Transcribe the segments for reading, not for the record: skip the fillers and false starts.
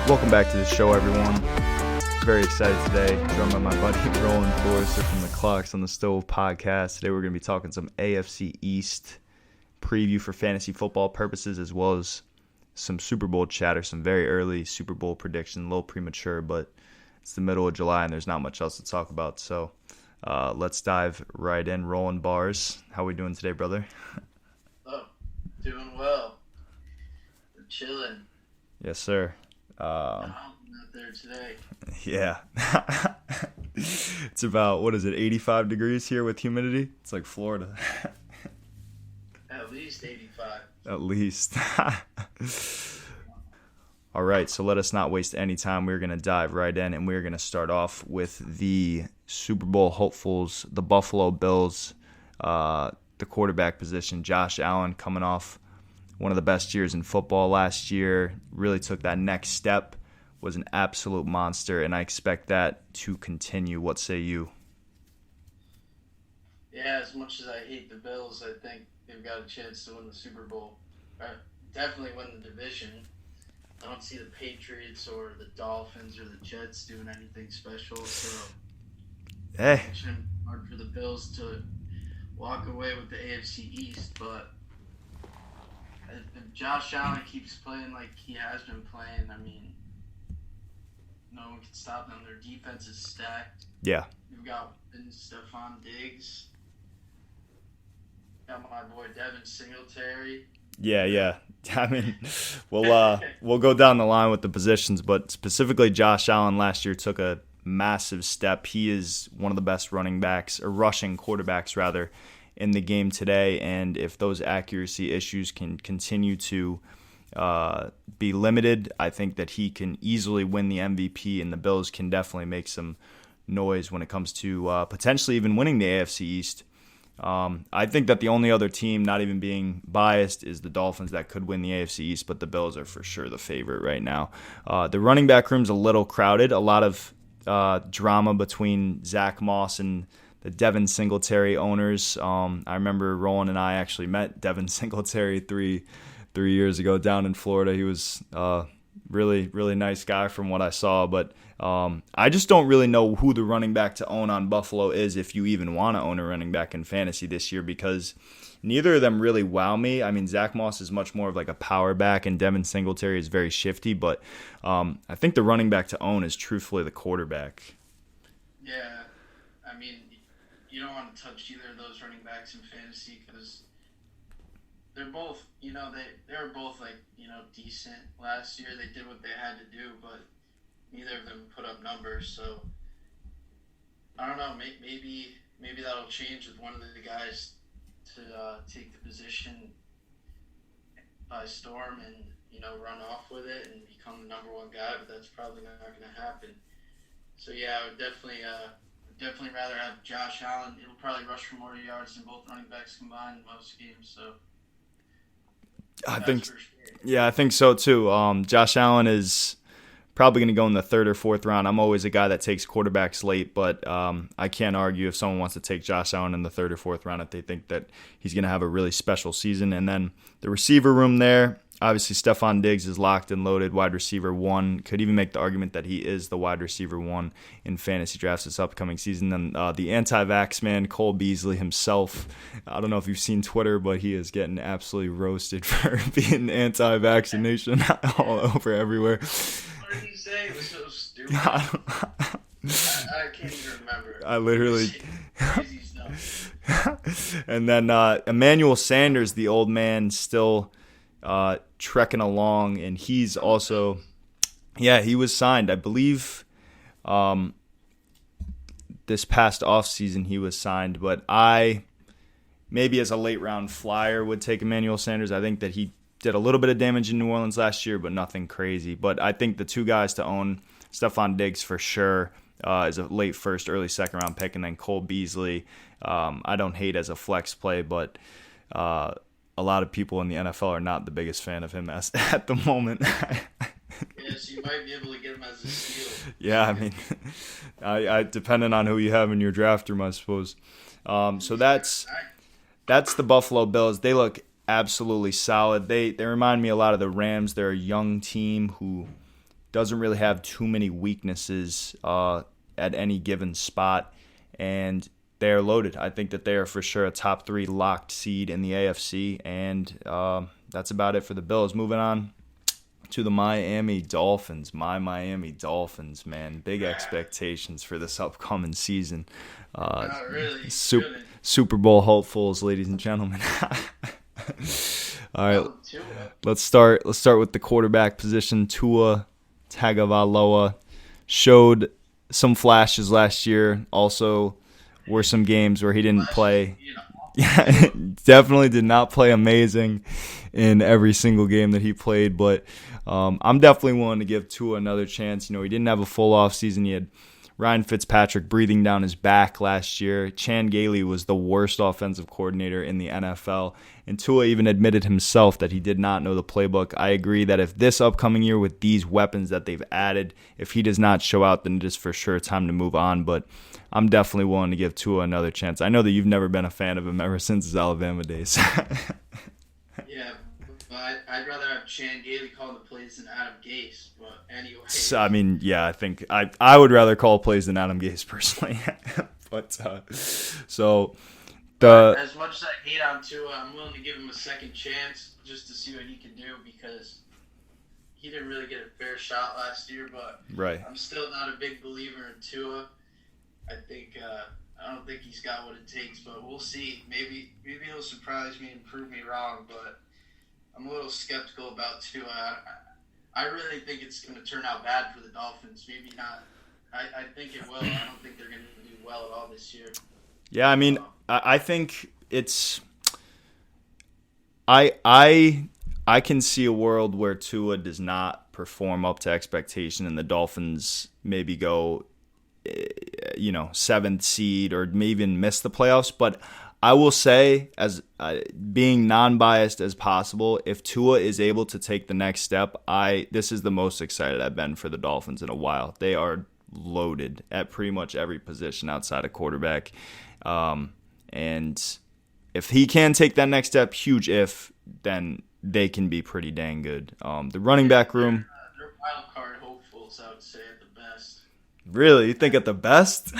Welcome back to the show, everyone. Very excited today. Joined by my buddy Roland from the Clocks on the Stove podcast. Today we're going to be talking some AFC East preview for fantasy football purposes, as well as some Super Bowl chatter, some very early Super Bowl prediction, a little premature, but it's the middle of July and there's not much else to talk about. So let's dive right in. Roland Bars, how we doing today, brother? Oh, doing well. We're chilling. Yes, sir. I'm out there today. Yeah. It's about, 85 degrees here with humidity? It's like Florida. At least 85. At least. All right, so let us not waste any time. We're going to dive right in, and we're going to start off with the Super Bowl hopefuls, the Buffalo Bills, the quarterback position. Josh Allen coming off one of the best years in football last year, really took that next step, was an absolute monster, and I expect that to continue. What say you? Yeah, as much as I hate the Bills, I think they've got a chance to win the Super Bowl. Definitely win the division. I don't see the Patriots or the Dolphins or the Jets doing anything special, so Hey. it's hard for the Bills to walk away with the AFC East, but if Josh Allen keeps playing like he has been playing, I mean, no one can stop them. Their defense is stacked. Yeah. You've got Stephon Diggs. Got my boy Devin Singletary. Yeah. I mean, we'll go down the line with the positions, but specifically Josh Allen last year took a massive step. He is one of the best rushing quarterbacks rather, in the game today, and if those accuracy issues can continue to be limited, I think that he can easily win the MVP, and the Bills can definitely make some noise when it comes to potentially even winning the AFC East. I think that the only other team, not even being biased, is the Dolphins that could win the AFC East, but the Bills are for sure the favorite right now. The running back room's a little crowded, a lot of drama between Zach Moss and the Devin Singletary owners. I remember Roland and I actually met Devin Singletary three years ago down in Florida. He was really, really nice guy from what I saw, but I just don't really know who the running back to own on Buffalo is, if you even want to own a running back in fantasy this year, because neither of them really wow me. I mean, Zach Moss is much more of like a power back, and Devin Singletary is very shifty, but I think the running back to own is truthfully the quarterback. Yeah, I mean, you don't want to touch either of those running backs in fantasy because they're both, they were both decent last year. They did what they had to do, but neither of them put up numbers. So I don't know. Maybe that'll change with one of the guys to take the position by storm and run off with it and become the number one guy. But that's probably not going to happen. So yeah, I would definitely rather have Josh Allen. He'll probably rush for more yards than both running backs combined in most games. So I think so too. Josh Allen is probably going to go in the third or fourth round. I'm always a guy that takes quarterbacks late, but I can't argue if someone wants to take Josh Allen in the third or fourth round if they think that he's going to have a really special season. And then the receiver room there, obviously Stephon Diggs is locked and loaded, wide receiver 1. Could even make the argument that he is the wide receiver 1 in fantasy drafts this upcoming season. Then the anti-vax man, Cole Beasley himself. I don't know if you've seen Twitter, but he is getting absolutely roasted for being anti-vaccination all over everywhere. What did he say? It was so stupid. I can't even remember. I literally... Crazy stuff. And then Emmanuel Sanders, the old man, still trekking along, and he's also, he was signed, I believe, this past offseason he was signed, but I, maybe as a late round flyer, would take Emmanuel Sanders. I think that he did a little bit of damage in New Orleans last year, but nothing crazy. But I think the two guys to own, Stephon Diggs for sure, is a late first, early second round pick, and then Cole Beasley, I don't hate as a flex play, but a lot of people in the NFL are not the biggest fan of him at the moment. Yes, you might be able to get him as a steal. Yeah, I mean, I depending on who you have in your draft room, I suppose. So that's the Buffalo Bills. They look absolutely solid. They remind me a lot of the Rams. They're a young team who doesn't really have too many weaknesses at any given spot, and they are loaded. I think that they are for sure a top 3 locked seed in the AFC, and that's about it for the Bills. Moving on to the Miami Dolphins. My Miami Dolphins, man. Big expectations for this upcoming season. Really. Super Bowl hopefuls, ladies and gentlemen. All right, let's start with the quarterback position. Tua Tagovailoa showed some flashes last year. Also, were some games where he didn't play. Definitely did not play amazing in every single game that he played, but I'm definitely willing to give Tua another chance. He didn't have a full off season. He had Ryan Fitzpatrick breathing down his back last year. Chan Gailey was the worst offensive coordinator in the NFL, and Tua even admitted himself that he did not know the playbook. I agree that if this upcoming year with these weapons that they've added, if he does not show out, then it is for sure time to move on, but I'm definitely willing to give Tua another chance. I know that you've never been a fan of him ever since his Alabama days. Yeah, but I'd rather have Chan Gailey call the plays than Adam Gase. But anyway. I mean, yeah, I think I would rather call plays than Adam Gase personally. But so as much as I hate on Tua, I'm willing to give him a second chance just to see what he can do because he didn't really get a fair shot last year. But right. I'm still not a big believer in Tua. I don't think he's got what it takes, but we'll see. Maybe he'll surprise me and prove me wrong, but I'm a little skeptical about Tua. I really think it's going to turn out bad for the Dolphins. Maybe not. I think it will. I don't think they're going to do well at all this year. Yeah, I mean, I think it's I can see a world where Tua does not perform up to expectation and the Dolphins maybe go 7th seed or maybe even miss the playoffs. But I will say, as being non-biased as possible, if Tua is able to take the next step, this is the most excited I've been for the Dolphins in a while. They are loaded at pretty much every position outside of quarterback. And if he can take that next step, huge if, then they can be pretty dang good. The running back room. They're wild card hopefuls, I would say, at the best. Really? You think at the best?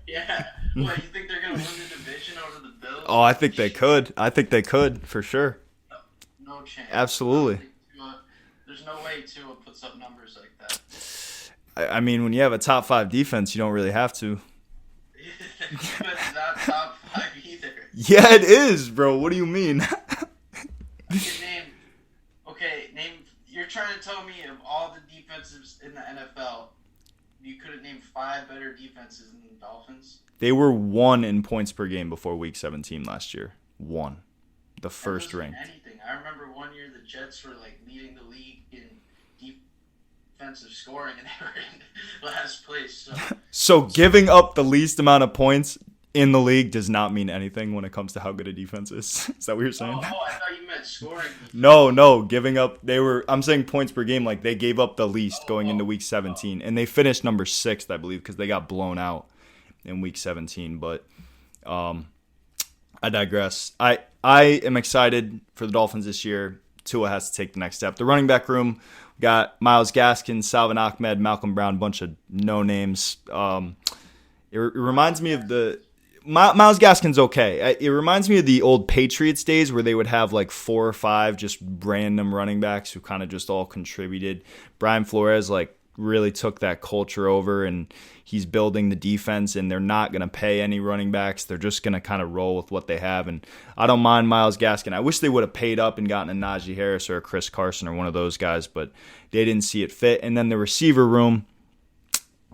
Yeah. What, you think they're going to win the division over the Bills? Oh, I think they could. For sure. No chance. Absolutely. There's no way Tua puts up numbers like that. I mean, when you have a top 5 defense, you don't really have to. It's not top 5 either. Yeah, it is, bro. What do you mean? You're trying to tell me of all the defenses in the NFL, you couldn't name 5 better defenses than the Dolphins? They were 1 in points per game before Week 17 last year. 1. The first ranked. Anything. I remember one year the Jets were leading the league in defensive scoring and they were in last place. So giving up the least amount of points in the league does not mean anything when it comes to how good a defense is. Is that what you're saying? Oh, I thought you meant scoring. No, giving up. I'm saying points per game. They gave up the least going into Week 17, and they finished number 6, I believe, because they got blown out in Week 17. But I digress. I am excited for the Dolphins this year. Tua has to take the next step. The running back room, we got Myles Gaskin, Salvin Ahmed, Malcolm Brown, a bunch of no names. It reminds me of the Myles Gaskin's okay. It reminds me of the old Patriots days where they would have 4 or 5 just random running backs who kind of just all contributed. Brian Flores really took that culture over, and he's building the defense, and they're not going to pay any running backs. They're just going to kind of roll with what they have, and I don't mind Myles Gaskin. I wish they would have paid up and gotten a Najee Harris or a Chris Carson or one of those guys, but they didn't see it fit. And then the receiver room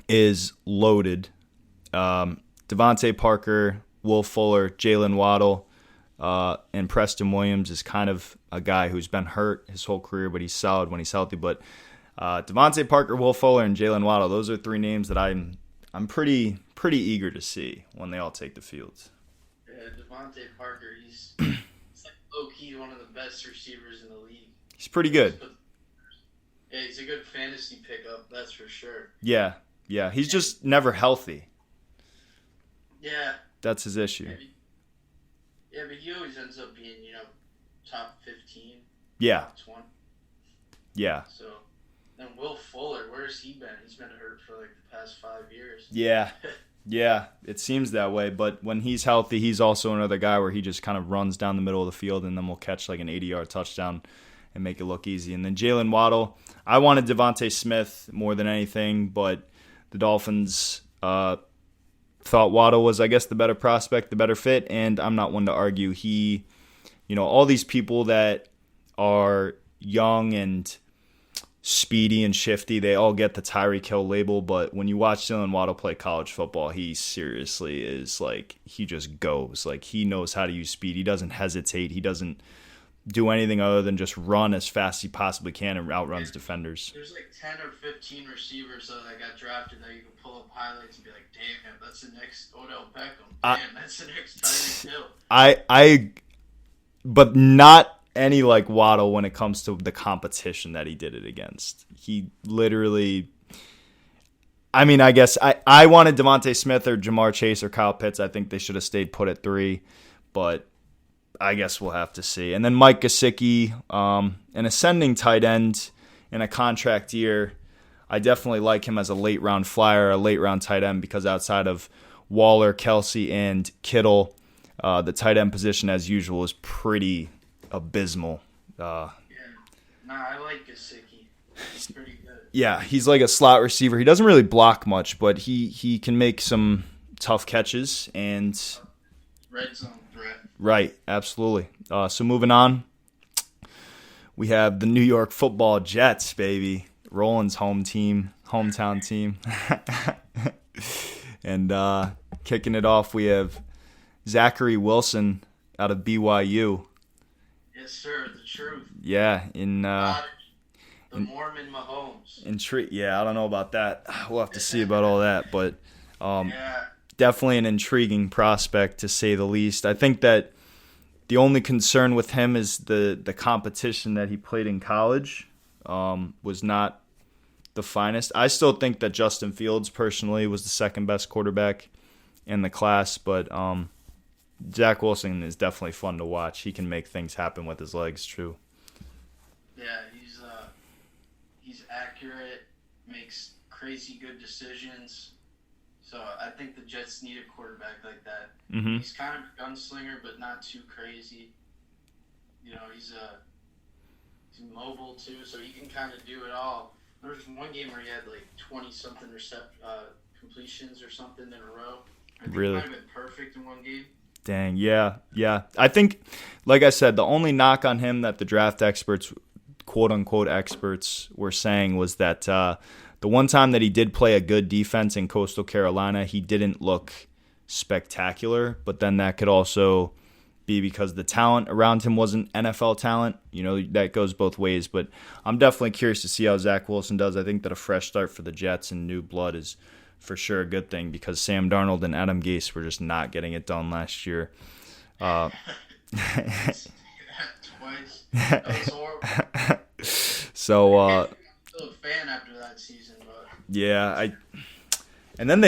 is loaded. Devontae Parker, Will Fuller, Jalen Waddle, and Preston Williams is kind of a guy who's been hurt his whole career, but he's solid when he's healthy. But Devontae Parker, Will Fuller, and Jalen Waddle, those are 3 names that I'm pretty eager to see when they all take the field. Yeah, Devontae Parker, he's low-key one of the best receivers in the league. He's pretty good. Yeah, he's a good fantasy pickup, that's for sure. Yeah. He's just never healthy. Yeah. That's his issue. Yeah, but he always ends up being, top 15. Yeah. Top 20. Yeah. So And Will Fuller, where's he been? He's been hurt for like the past 5 years. Yeah. Yeah, it seems that way. But when he's healthy, he's also another guy where he just kind of runs down the middle of the field and then will catch like an 80-yard touchdown and make it look easy. And then Jalen Waddle, I wanted Devontae Smith more than anything, but the Dolphins thought Waddle was, I guess, the better prospect, the better fit, and I'm not one to argue. All these people that are young and speedy and shifty, they all get the Tyreek Hill label, but when you watch Jalen Waddle play college football, he seriously is like, he just goes. Like, he knows how to use speed. He doesn't hesitate. He doesn't do anything other than just run as fast as he possibly can and outruns defenders. There's like 10 or 15 receivers that got drafted that you can pull up highlights and be like, damn, that's the next Odell Beckham. Damn, that's the next Tyreek Hill. But not any like Waddle when it comes to the competition that he did it against. He literally, I guess I wanted Devontae Smith or Jamar Chase or Kyle Pitts. I think they should have stayed put at 3, but I guess we'll have to see. And then Mike Gesicki, an ascending tight end in a contract year. I definitely like him as a late round flyer, a late round tight end, because outside of Waller, Kelsey, and Kittle, the tight end position as usual is pretty abysmal. I like Gesicki. He's pretty good. Yeah, he's like a slot receiver. He doesn't really block much, but he can make some tough catches and red zone threat. Right, absolutely. So moving on, we have the New York Football Jets, baby. Roland's hometown team. And kicking it off, we have Zachary Wilson out of BYU. Yes, sir. The truth. Yeah, the Mormon Mahomes. I don't know about that. We'll have to see about all that, but definitely an intriguing prospect to say the least. I think that the only concern with him is the competition that he played in college was not the finest. I still think that Justin Fields personally was the second best quarterback in the class, but Zach Wilson is definitely fun to watch. He can make things happen with his legs, true. Yeah, he's accurate, makes crazy good decisions. So I think the Jets need a quarterback like that. Mm-hmm. He's kind of a gunslinger, but not too crazy. He's mobile too, so he can kind of do it all. There was one game where he had like 20-something completions or something in a row. I think really? It might have been perfect in one game. Dang, yeah. I think, like I said, the only knock on him that the draft experts, quote-unquote experts, were saying was that the one time that he did play a good defense in Coastal Carolina, he didn't look spectacular, but then that could also be because the talent around him wasn't NFL talent. That goes both ways, but I'm definitely curious to see how Zach Wilson does. I think that a fresh start for the Jets and new blood is for sure a good thing because Sam Darnold and Adam Gase were just not getting it done last year. Twice. That was horrible. So, I'm still a fan after that season, but yeah, and then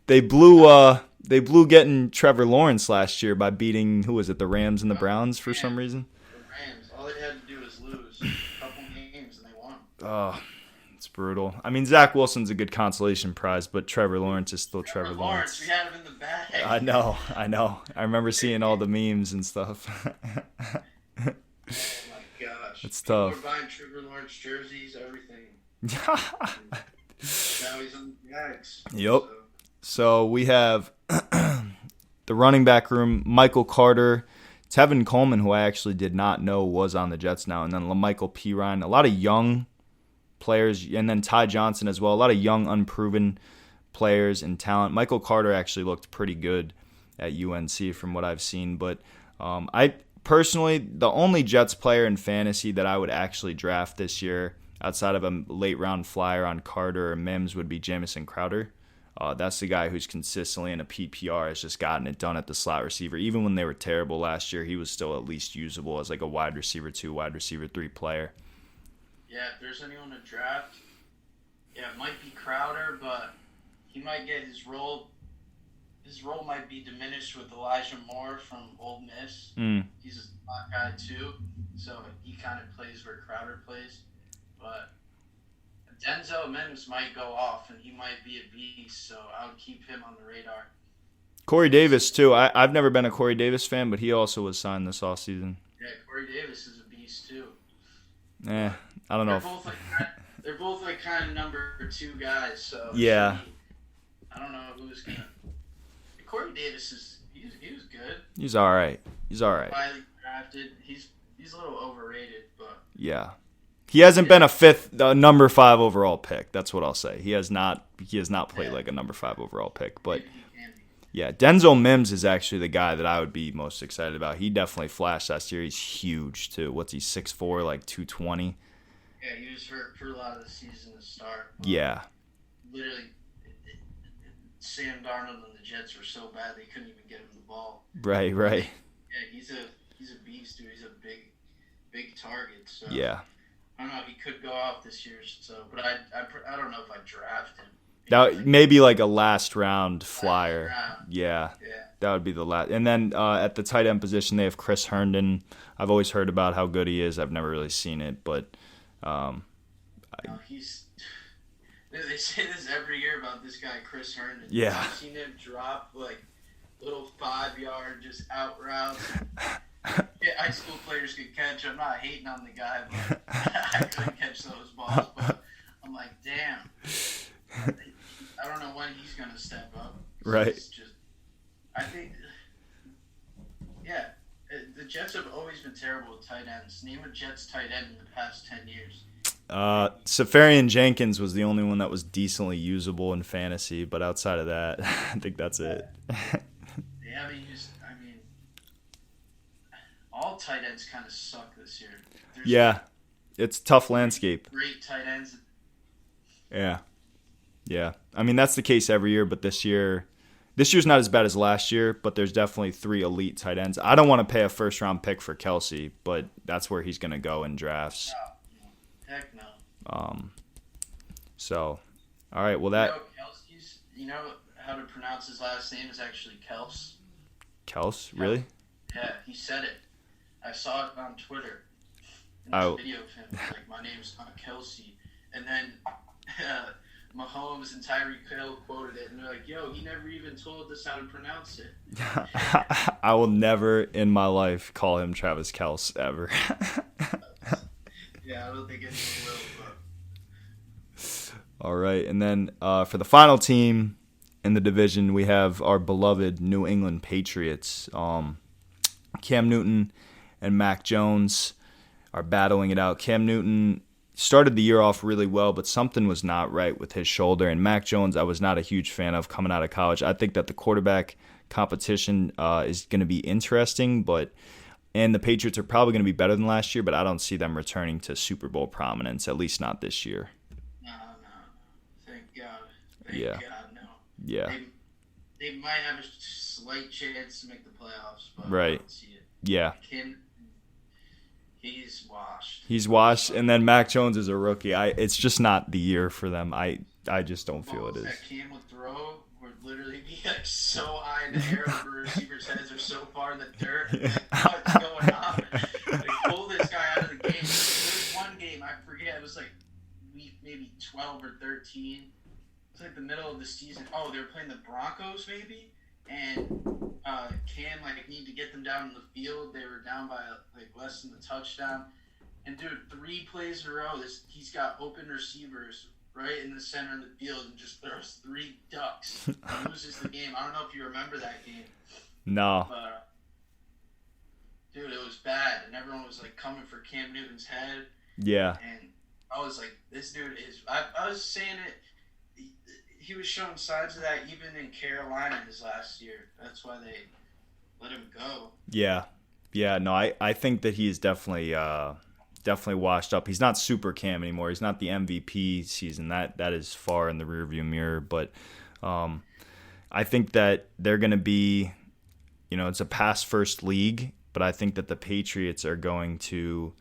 they blew getting Trevor Lawrence last year by beating, who was it, the Rams and the Browns for some reason. The Rams, all they had to do was lose a couple games and they won. Oh, it's brutal. Zach Wilson's a good consolation prize, but Trevor Lawrence is still Trevor Lawrence. We had him in the bag. I know. I remember seeing all the memes and stuff. Oh my gosh. It's tough. People are buying Trevor Lawrence jerseys, everything. Now he's on the Jags. Yep. So we have the running back room, Michael Carter, Tevin Coleman, who I actually did not know was on the Jets now, and then LaMichael Pirine. A lot of young players, and then Ty Johnson as well. A lot of young, unproven players and talent. Michael Carter actually looked pretty good at UNC from what I've seen, but I personally, the only Jets player in fantasy that I would actually draft this year outside of a late round flyer on Carter or Mims would be Jamison Crowder. That's the guy who's consistently in a PPR has just gotten it done at the slot receiver. Even when they were terrible last year, he was still at least usable as like a wide receiver 2, wide receiver 3 player. Yeah, if there's anyone to draft, it might be Crowder, but he might get his role. His role might be diminished with Elijah Moore from Ole Miss. He's a slot guy too, so he kind of plays where Crowder plays. But Denzel Mims might go off, and he might be a beast. So I would keep him on the radar. Corey Davis too. I've never been a Corey Davis fan, but he also was signed this offseason. Yeah, Corey Davis is a beast too. I don't know. They're both like kind of number 2 guys. So yeah, I don't know who's gonna. Corey Davis he was good. He's all right. Highly drafted. He's a little overrated, but yeah, he hasn't been a number 5 overall pick. That's what I'll say. He has not played like a number 5 overall pick, but. Yeah, Denzel Mims is actually the guy that I would be most excited about. He definitely flashed last year. He's huge, too. What's he, 6'4", like 220? Yeah, he was hurt for a lot of the season to start. Yeah. Literally, Sam Darnold and the Jets were so bad they couldn't even get him the ball. Right. Yeah, he's a beast, dude. He's a big target. So yeah. I don't know. He could go off this year, but I don't know if I'd draft him. That maybe like a last round flyer. Last round. Yeah. That would be the last. And then at the tight end position, they have Chris Herndon. I've always heard about how good he is. I've never really seen it, but they say this every year about this guy Chris Herndon. Yeah. I've seen him drop like little 5-yard just out routes. Yeah, high school players could catch. I'm not hating on the guy, but I couldn't catch those balls. But I'm like, damn. I don't know when he's going to step up. Right. I think, yeah, the Jets have always been terrible with tight ends. Name a Jets tight end in the past 10 years. Safarian Jenkins was the only one that was decently usable in fantasy, but outside of that, I think that's it. They haven't used, all tight ends kind of suck this year. It's a tough landscape. Great tight ends. Yeah. I mean, that's the case every year, but this year's not as bad as last year, but there's definitely 3 elite tight ends. I don't want to pay a first-round pick for Kelsey, but that's where he's going to go in drafts. No. Heck no. So, all right, well, that... You know how to pronounce his last name is actually Kels? Kels? Really? Yeah, he said it. I saw it on Twitter. In this video of him, like, my name's not Kelsey. And then... Mahomes and Tyreek Hill quoted it, and they're like, yo, he never even told us how to pronounce it. I will never in my life call him Travis Kelce, ever. Yeah, I don't think anyone will. But... All right, and then for the final team in the division, we have our beloved New England Patriots. Cam Newton and Mac Jones are battling it out. Cam Newton started the year off really well, but something was not right with his shoulder. And Mac Jones, I was not a huge fan of coming out of college. I think that the quarterback competition is going to be interesting, and the Patriots are probably going to be better than last year, but I don't see them returning to Super Bowl prominence, at least not this year. No. Thank God. Thank God, no. Yeah. They might have a slight chance to make the playoffs, but right. I don't see it. Yeah. He's washed. He's washed, and then Mac Jones is a rookie. It's just not the year for them. I just don't feel it is. That Cam would throw would literally be like so high in the air over receivers' heads or so far in the dirt. What's going on? They pull this guy out of the game. There was one game, I forget, it was like week maybe 12 or 13. It's like the middle of the season. Oh, they were playing the Broncos maybe? And Cam needed to get them down in the field. They were down by less than a touchdown. And dude, 3 plays in a row, he's got open receivers right in the center of the field and just throws 3 ducks and loses the game. I don't know if you remember that game. No. But dude, it was bad, and everyone was coming for Cam Newton's head. Yeah. And I was like, this dude is. I was saying it. He was showing signs of that even in Carolina his last year. That's why they let him go. Yeah. No, I think that he's definitely washed up. He's not super Cam anymore. He's not the MVP season. That is far in the rearview mirror. But I think that they're going to be, it's a pass first league. But I think that the Patriots are going to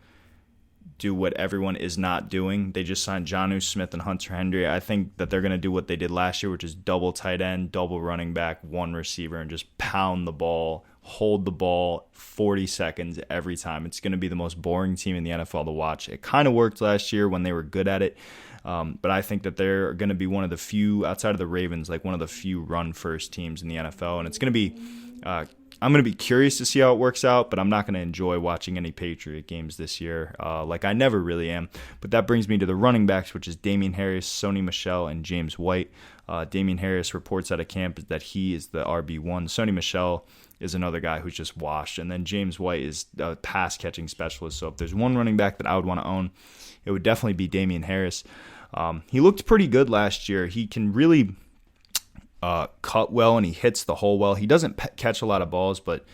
do what everyone is not doing. They just signed Jonnu Smith and Hunter Henry. I think that they're going to do what they did last year, which is double tight end, double running back, one receiver, and just pound the ball, hold the ball 40 seconds every time. It's going to be the most boring team in the NFL to watch. It kind of worked last year when they were good at it, but I think that they're going to be one of the few, outside of the Ravens, like one of the few run-first teams in the NFL, and it's going to be I'm going to be curious to see how it works out, but I'm not going to enjoy watching any Patriot games this year, like I never really am. But that brings me to the running backs, which is Damian Harris, Sony Michel, and James White. Damian Harris reports out of camp that he is the RB1. Sony Michel is another guy who's just washed. And then James White is a pass-catching specialist. So if there's one running back that I would want to own, it would definitely be Damian Harris. He looked pretty good last year. He can really cut well, and he hits the hole well. He doesn't catch a lot of balls, but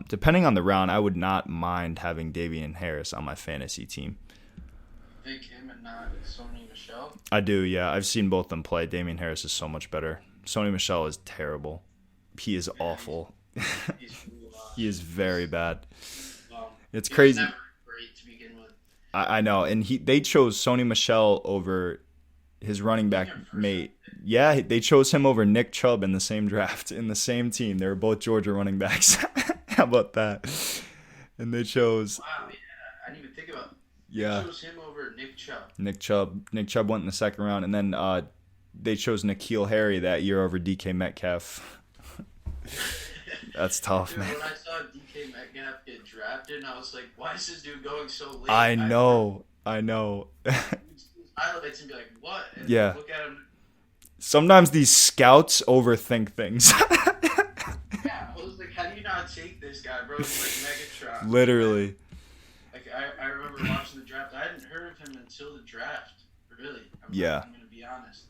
depending on the round, I would not mind having Damian Harris on my fantasy team. Pick him and not Sony Michel? I do, yeah. I've seen both of them play. Damian Harris is so much better. Sony Michel is terrible. He is awful. He is very bad. It's crazy. Never great to begin with. I know, and they chose Sony Michel over his running back mate. Yeah, they chose him over Nick Chubb in the same draft, in the same team. They were both Georgia running backs. How about that? And they chose... Wow, yeah. I didn't even think about it. Yeah. They chose him over Nick Chubb. Nick Chubb went in the second round, and then they chose N'Keal Harry that year over DK Metcalf. That's tough, Dude, man. When I saw DK Metcalf get drafted, I was like, why is this dude going so late? I know. Highlights and be like, what? And Yeah. look at him. Sometimes these scouts overthink things. Yeah, I was like, how do you not take this guy, bro? He's like Megatron. Literally. Like, I remember watching the draft. I hadn't heard of him until the draft, really. I'm going to be honest.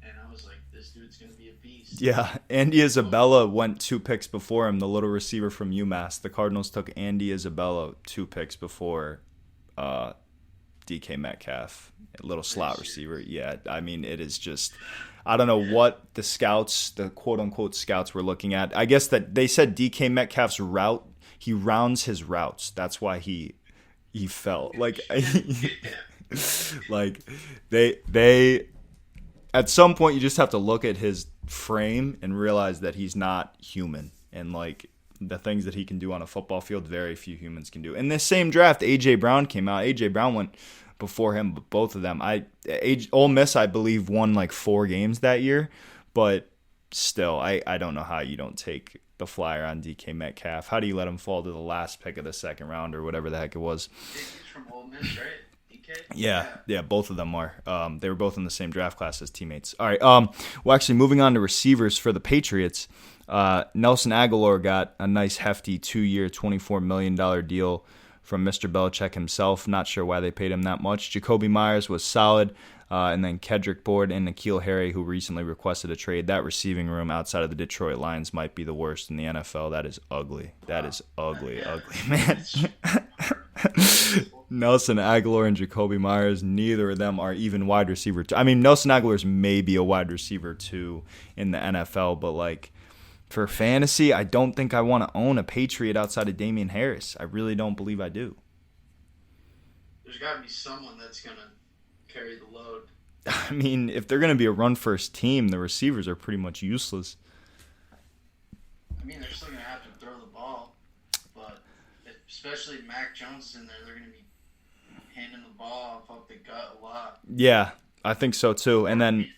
And I was like, this dude's going to be a beast. Yeah, Andy Isabella went 2 picks before him, the little receiver from UMass. The Cardinals took Andy Isabella 2 picks before DK Metcalf, a little slot receiver. Yeah, I mean, it is just... I don't know what the scouts, the quote-unquote scouts, were looking at. I guess that they said DK Metcalf's route, he rounds his routes. That's why he fell. Like, like they at some point you just have to look at his frame and realize that he's not human. And, like, the things that he can do on a football field, very few humans can do. In this same draft, A.J. Brown came out. A.J. Brown went before him, but both of them. Ole Miss, I believe, won like 4 games that year, but still, I don't know how you don't take the flyer on DK Metcalf. How do you let him fall to the last pick of the second round or whatever the heck it was? He's from Ole Miss, right? DK? Yeah, both of them are. They were both in the same draft class as teammates. All right, well, actually, moving on to receivers for the Patriots, Nelson Aguilar got a nice hefty 2-year, $24 million deal from Mr. Belichick himself. Not sure why they paid him that much. Jacoby Myers was solid. And then Kedrick Bourne and N'Keal Harry, who recently requested a trade. That receiving room outside of the Detroit Lions might be the worst in the NFL. That is ugly. That is ugly, man. Nelson Aguilar and Jacoby Myers, neither of them are even wide receiver. I mean, Nelson Aguilar's maybe a wide receiver 2 in the NFL, but like, for fantasy, I don't think I want to own a Patriot outside of Damian Harris. I really don't believe I do. There's got to be someone that's going to carry the load. I mean, if they're going to be a run-first team, the receivers are pretty much useless. I mean, they're still going to have to throw the ball, but especially Mac Jones is in there, they're going to be handing the ball up the gut a lot. Yeah, I think so too. And then...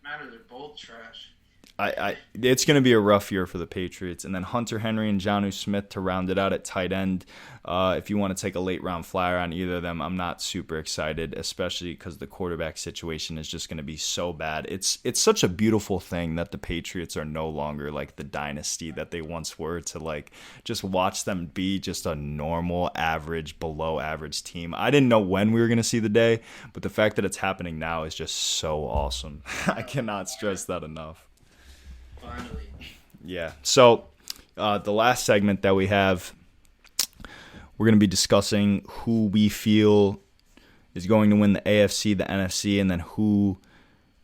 matter, they're both trash. It's going to be a rough year for the Patriots. And then Hunter Henry and Jonnu Smith to round it out at tight end. If you want to take a late-round flyer on either of them, I'm not super excited, especially because the quarterback situation is just going to be so bad. It's such a beautiful thing that the Patriots are no longer like the dynasty that they once were, to like just watch them be just a normal, average, below-average team. I didn't know when we were going to see the day, but the fact that it's happening now is just so awesome. I cannot stress that enough. Finally. Yeah. So the last segment that we have, we're going to be discussing who we feel is going to win the AFC, the NFC, and then who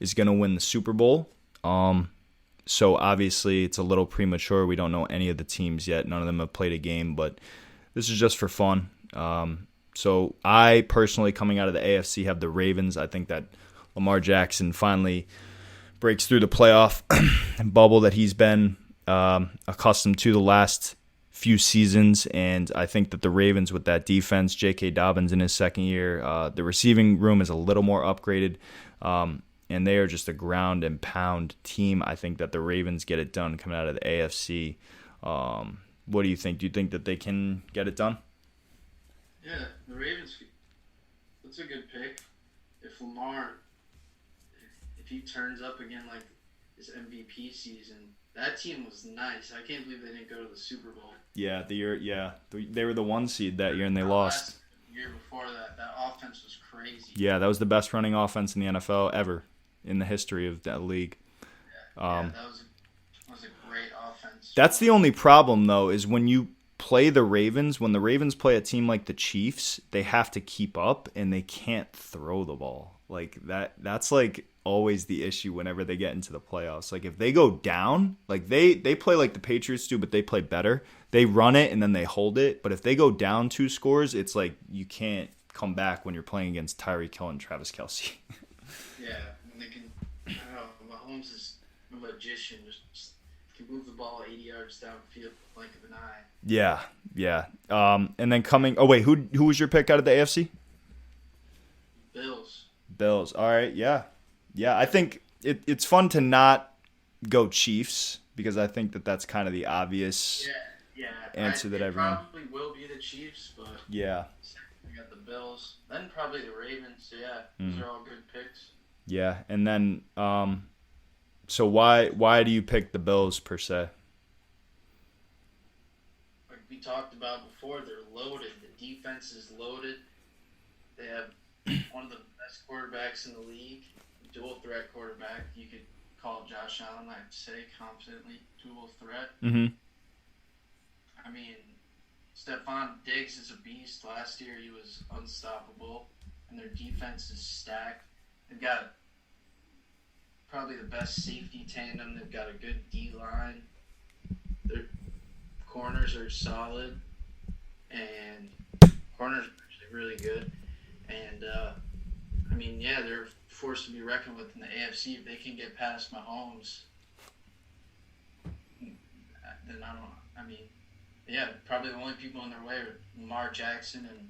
is going to win the Super Bowl. So obviously it's a little premature. We don't know any of the teams yet. None of them have played a game, but this is just for fun. So I personally, coming out of the AFC, have the Ravens. I think that Lamar Jackson finally breaks through the playoff bubble that he's been accustomed to the last few seasons, and I think that the Ravens with that defense, J.K. Dobbins in his second year, the receiving room is a little more upgraded, and they are just a ground and pound team. I think that the Ravens get it done coming out of the AFC. What do you think? Do you think that they can get it done? Yeah, the Ravens, that's a good pick. If Lamar, if he turns up again like his MVP season, that team was nice. I can't believe they didn't go to the Super Bowl. Yeah, they were the 1 seed that year and they lost. The year before that offense was crazy. Yeah, that was the best running offense in the NFL ever in the history of that league. Yeah, that was a great offense. That's the only problem though, is when you play the Ravens, when the Ravens play a team like the Chiefs, they have to keep up and they can't throw the ball. Like that's like always the issue whenever they get into the playoffs. Like if they go down, like they play like the Patriots do, but they play better. They run it and then they hold it. But if they go down 2 scores, it's like you can't come back when you're playing against Tyreek Hill and Travis Kelce. Yeah, and they can. I don't know. Mahomes is a magician. Just can move the ball 80 yards downfield, blink of an eye. Yeah. And then coming. Oh wait, who was your pick out of the AFC? Bills. All right. Yeah. I think it's fun to not go Chiefs because I think that that's kind of the obvious answer that everyone. Probably will be the Chiefs, but yeah. We got the Bills, then probably the Ravens. So yeah, those are all good picks. Yeah, and then so why do you pick the Bills per se? Like we talked about before, they're loaded. The defense is loaded. They have one of the best quarterbacks in the league, dual threat quarterback. You could call Josh Allen, I'd say, confidently dual threat. Mm-hmm. I mean, Stephon Diggs is a beast. Last year he was unstoppable, and their defense is stacked. They've got probably the best safety tandem. They've got a good D-line. Their corners are solid, and corners are actually really good. And, I mean, yeah, they're forced to be reckoned with in the AFC. If they can get past Mahomes, then probably the only people in their way are Lamar Jackson and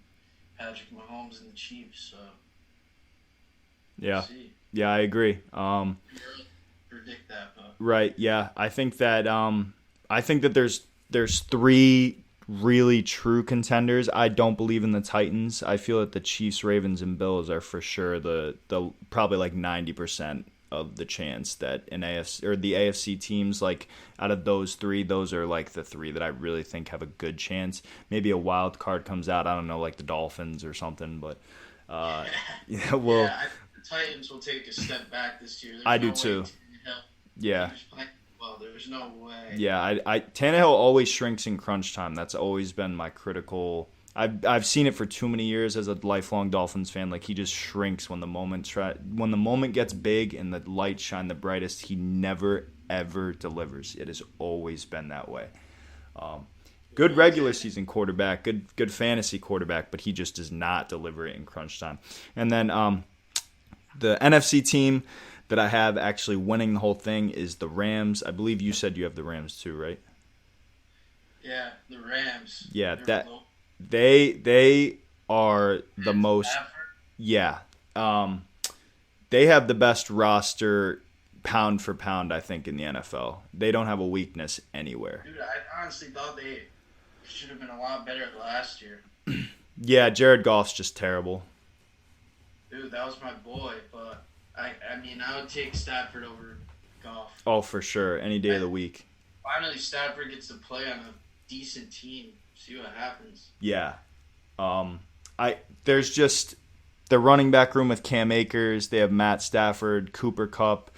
Patrick Mahomes and the Chiefs. So, yeah. Yeah, I agree. Predict that, but right. Yeah, I think that there's 3 really true contenders. I don't believe in the Titans. I feel that the Chiefs, Ravens, and Bills are for sure the probably like 90% of the chance that an AFC or the AFC teams, like out of those 3, those are like the 3 that I really think have a good chance. Maybe a wild card comes out. I don't know, like the Dolphins or something, but the Titans will take a step back this year. I do too. Yeah. Well, there's no way. Yeah, Tannehill always shrinks in crunch time. That's always been my critical. I've seen it for too many years as a lifelong Dolphins fan. Like he just shrinks when the moment gets big and the lights shine the brightest. He never ever delivers. It has always been that way. Good regular season quarterback, good fantasy quarterback, but he just does not deliver it in crunch time. And then the NFC team that I have actually winning the whole thing is the Rams. I believe you said you have the Rams too, right? Yeah, the Rams. Yeah, they are the most. Yeah, they have the best roster pound for pound, I think, in the NFL. They don't have a weakness anywhere. Dude, I honestly thought they should have been a lot better last year. Yeah, Jared Goff's just terrible. Dude, that was my boy, but I mean, I would take Stafford over Goff. Oh, for sure. Any day of the week. Finally, Stafford gets to play on a decent team. See what happens. Yeah. There's just the running back room with Cam Akers. They have Matt Stafford, Cooper Kupp,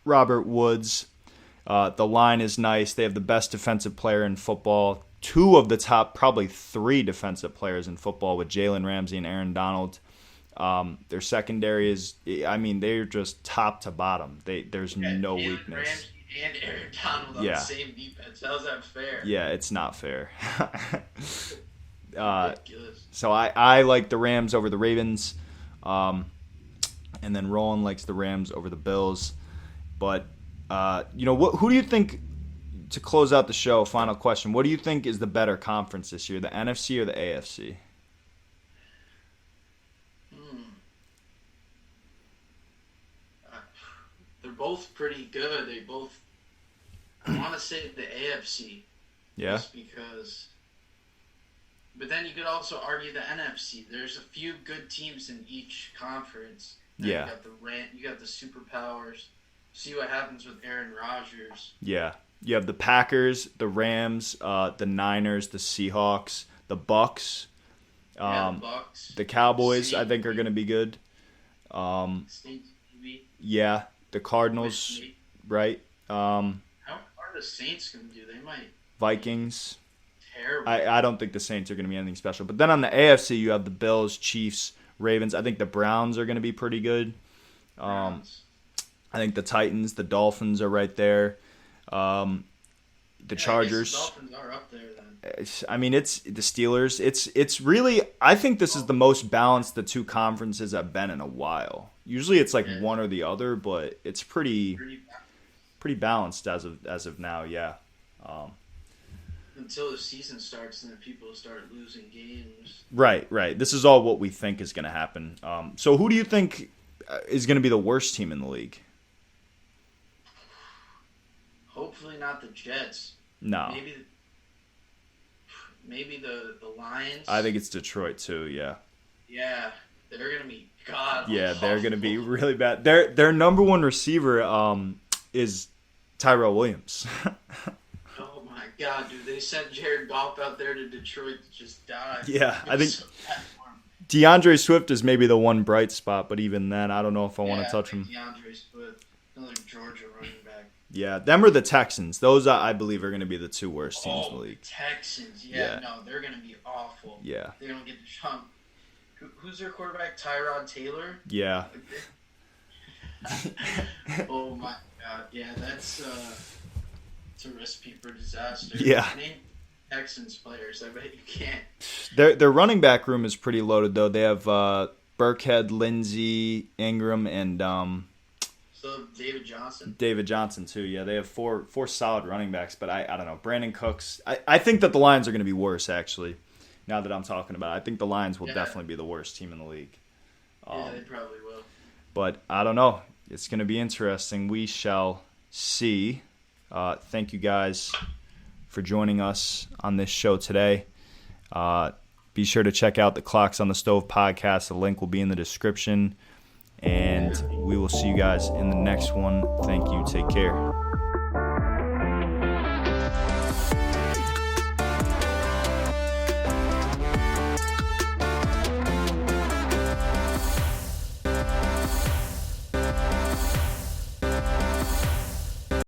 Robert Woods. The line is nice. They have the best defensive player in football. 2 of the top, probably 3 defensive players in football with Jalen Ramsey and Aaron Donald. Their secondary is, I mean, they're just top to bottom. There's no weakness. Ramsey and Aaron Donald on the same defense. How's that fair? Yeah, it's not fair. Ridiculous. So I like the Rams over the Ravens. And then Roland likes the Rams over the Bills. But, who do you think, to close out the show, final question, what do you think is the better conference this year, the NFC or the AFC? They're both pretty good. I want to say the AFC. Yeah. Just because. But then you could also argue the NFC. There's a few good teams in each conference. Yeah. You got the superpowers. See what happens with Aaron Rodgers. Yeah. You have the Packers, the Rams, the Niners, the Seahawks, the Bucks. The Bucks. The Cowboys, Saints. I think, are going to be good. Saints, maybe. Yeah. The Cardinals, right? How are the Saints going to do? They might. Vikings. Terrible. I don't think the Saints are going to be anything special. But then on the AFC, you have the Bills, Chiefs, Ravens. I think the Browns are going to be pretty good. Browns. I think the Titans, the Dolphins are right there. The Chargers. The Dolphins are up there then. I mean, it's the Steelers. It's really. I think this is the most balanced the two conferences have been in a while. Usually, it's like one or the other, but it's pretty balanced as of now. Yeah. Until the season starts, and then people start losing games. Right. This is all what we think is going to happen. So, who do you think is going to be the worst team in the league? Hopefully not the Jets. No. Maybe the Lions. I think it's Detroit too. Yeah. Yeah, they're gonna be god. Yeah, they're gonna be really bad. Their number one receiver is Tyrell Williams. Oh my god, dude! They sent Jared Goff out there to Detroit to just die. Yeah, I think DeAndre Swift is maybe the one bright spot, but even then, I don't know if I want to touch him. DeAndre Swift, another Georgia running back. Yeah, them or the Texans. Those, I believe, are going to be the two worst teams in the league. Texans. Yeah, no, they're going to be awful. Yeah. They don't get to jump. Who's their quarterback? Tyrod Taylor? Yeah. Oh, my God. Yeah, it's a recipe for disaster. Yeah. Name Texans players. I bet you can't. Their running back room is pretty loaded, though. They have Burkhead, Lindsey, Ingram, and So David Johnson. David Johnson too. Yeah, they have four solid running backs, but I don't know. Brandon Cooks. I think that the Lions are going to be worse actually. Now that I'm talking about it, I think the Lions will definitely be the worst team in the league. Yeah, they probably will. But I don't know. It's going to be interesting. We shall see. Thank you guys for joining us on this show today. Be sure to check out the Clocks on the Stove podcast. The link will be in the description. And we will see you guys in the next one. Thank you. Take care.